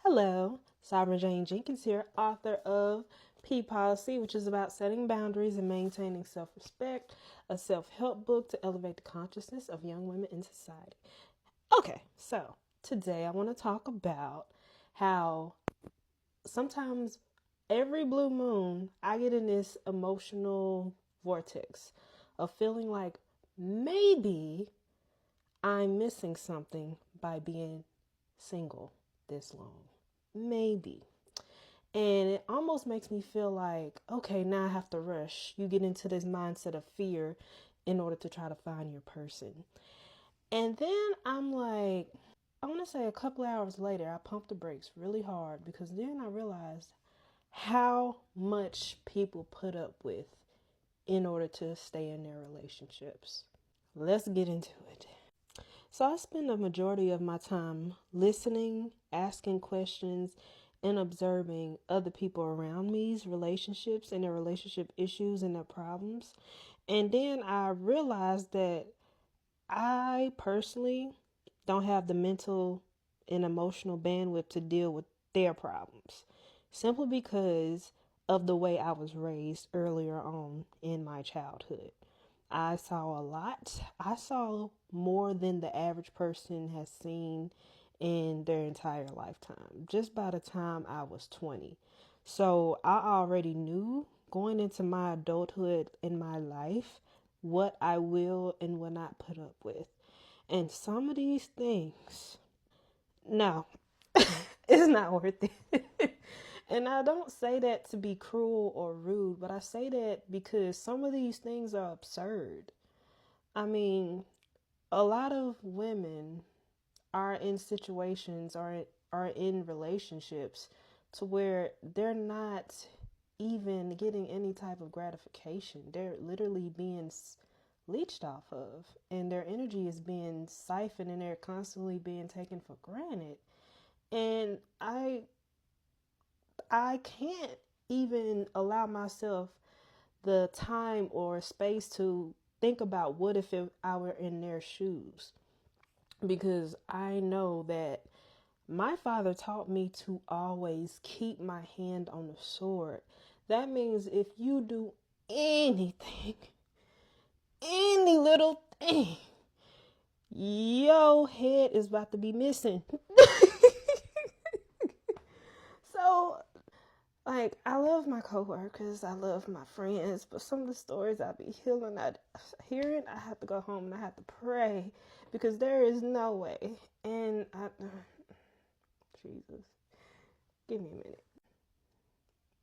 Hello, Sovereign Jane Jenkins here, author of P Policy, which is about setting boundaries and maintaining self respect, a self help book to elevate the consciousness of young women in society. Okay, so today I want to talk about how sometimes every blue moon I get in this emotional vortex of feeling like maybe I'm missing something by being single this long. Maybe. And it almost makes me feel like, okay, now I have to rush. You get into this mindset of fear in order to try to find your person. And then I'm like, I want to say a couple hours later, I pumped the brakes really hard because then I realized how much people put up with in order to stay in their relationships. Let's get into it. So I spend a majority of my time listening, asking questions, and observing other people around me's relationships and their relationship issues and their problems. And then I realized that I personally don't have the mental and emotional bandwidth to deal with their problems simply because of the way I was raised earlier on in my childhood. I saw a lot. I saw more than the average person has seen in their entire lifetime, just by the time I was 20. So I already knew going into my adulthood in my life what I will and will not put up with. And some of these things, no, it's not worth it. And I don't say that to be cruel or rude, but I say that because some of these things are absurd. I mean, a lot of women are in situations or are in relationships to where they're not even getting any type of gratification. They're literally being leached off of, and their energy is being siphoned and they're constantly being taken for granted. And I can't even allow myself the time or space to think about what if I were in their shoes, because I know that my father taught me to always keep my hand on the sword. That means if you do anything, any little thing, your head is about to be missing. So, like, I love my coworkers, I love my friends, but some of the stories I be hearing, I have to go home and I have to pray because there is no way. And Jesus, give me a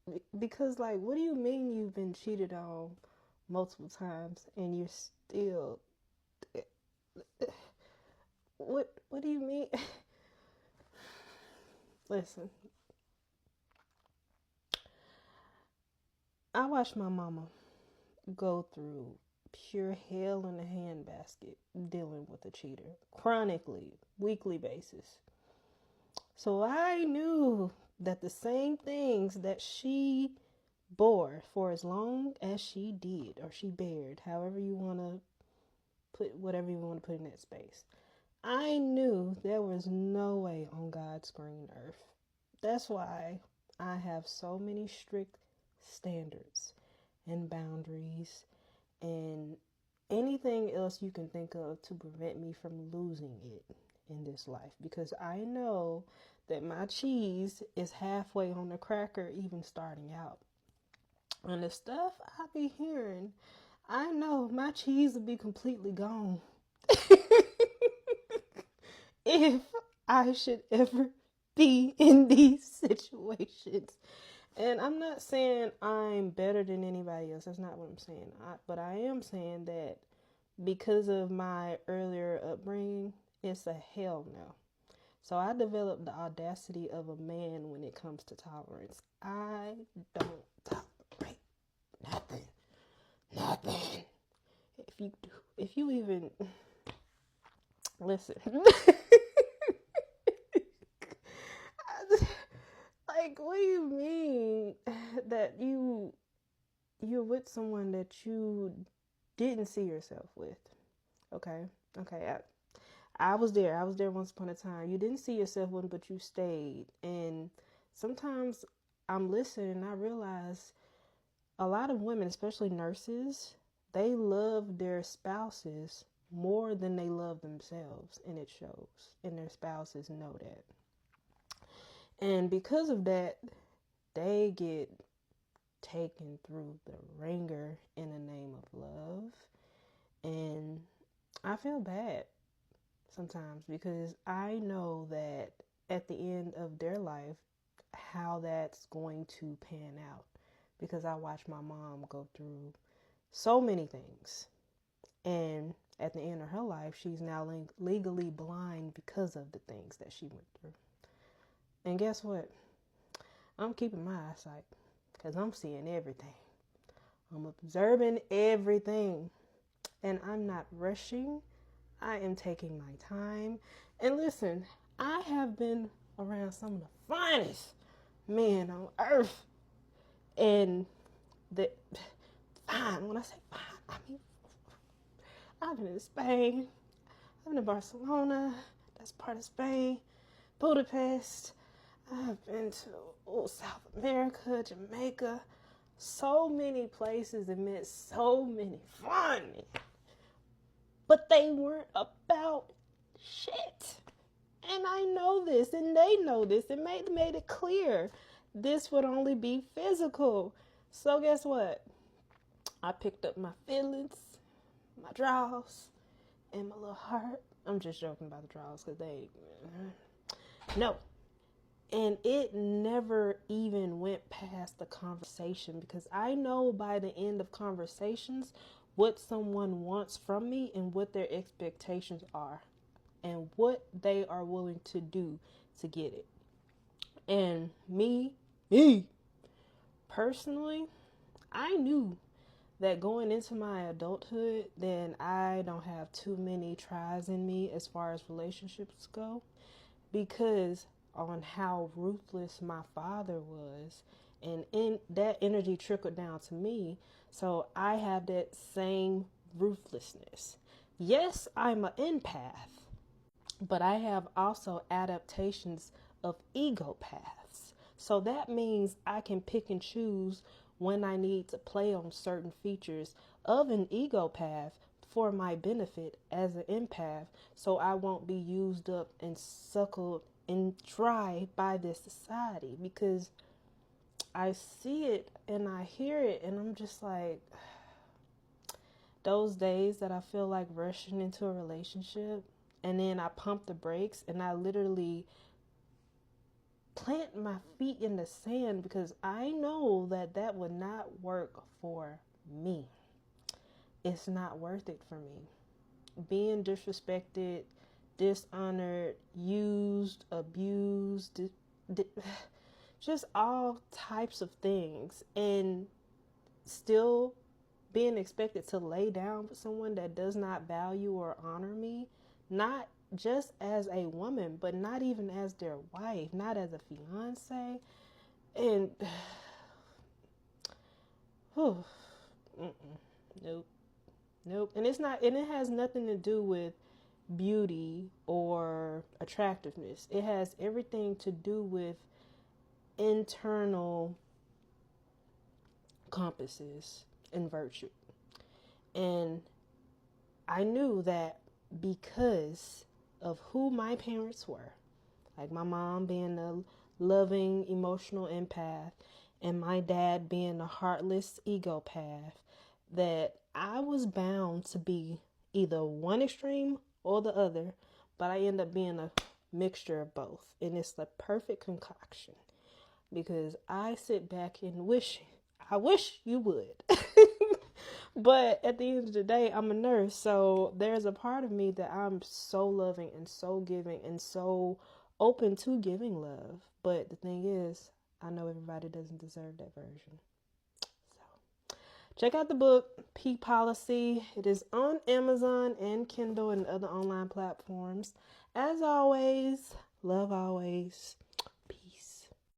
minute. Because, like, what do you mean you've been cheated on multiple times and you're still. What do you mean? Listen, I watched my mama go through pure hell in a handbasket dealing with a cheater chronically, weekly basis. So I knew that the same things that she bore for as long as she did, or she bared, however you want to put whatever you want to put in that space. I knew there was no way on God's green earth. That's why I have so many strict standards and boundaries and anything else you can think of to prevent me from losing it in this life, because I know that my cheese is halfway on the cracker even starting out. And the stuff I be hearing, I know my cheese will be completely gone if I should ever be in these situations. And I'm not saying I'm better than anybody else. That's not what I'm saying. But I am saying that because of my earlier upbringing, it's a hell no. So I developed the audacity of a man when it comes to tolerance. I don't tolerate nothing. Nothing. If you even listen. Like, what do you mean that you're with someone that you didn't see yourself with? Okay, okay. I was there. I was there once upon a time. You didn't see yourself one, but you stayed. And sometimes I'm listening and I realize a lot of women, especially nurses, they love their spouses more than they love themselves. And it shows. And their spouses know that. And because of that, they get taken through the ringer in the name of love. And I feel bad sometimes because I know that at the end of their life, how that's going to pan out. Because I watched my mom go through so many things. And at the end of her life, she's now legally blind because of the things that she went through. And guess what? I'm keeping my eyesight because I'm seeing everything. I'm observing everything. And I'm not rushing. I am taking my time. And listen, I have been around some of the finest men on earth. And the fine, when I say fine, I mean, I've been in Spain. I've been in Barcelona. That's part of Spain. Budapest. I've been to South America, Jamaica. So many places and met so many fun men. But they weren't about shit. And I know this, and they know this, and made it clear. This would only be physical. So guess what? I picked up my feelings, my draws, and my little heart. I'm just joking about the draws because no. And it never even went past the conversation because I know by the end of conversations what someone wants from me and what their expectations are and what they are willing to do to get it. And me personally, I knew that going into my adulthood, then I don't have too many tries in me as far as relationships go because on how ruthless my father was, and in that energy trickled down to me. So I have that same ruthlessness. Yes, I'm an empath, but I have also adaptations of ego paths. So that means I can pick and choose when I need to play on certain features of an ego path for my benefit as an empath, so I won't be used up and suckled and dry by this society, because I see it and I hear it and I'm just like, those days that I feel like rushing into a relationship and then I pump the brakes and I literally plant my feet in the sand because I know that that would not work for me. It's not worth it for me. Being disrespected, dishonored, used, abused, just all types of things, and still being expected to lay down with someone that does not value or honor me, not just as a woman, but not even as their wife, not as a fiance. And nope. And it has nothing to do with beauty or attractiveness. It has everything to do with internal compasses and virtue. And I knew that because of who my parents were, like my mom being a loving, emotional empath, and my dad being a heartless egopath, that I was bound to be either one extreme or the other, but I end up being a mixture of both. And it's the perfect concoction because I sit back and I wish you would. But at the end of the day, I'm a nurse. So there's a part of me that I'm so loving and so giving and so open to giving love. But the thing is, I know everybody doesn't deserve that version. So check out the book, P Policy. It is on Amazon and Kindle and other online platforms. As always, love always.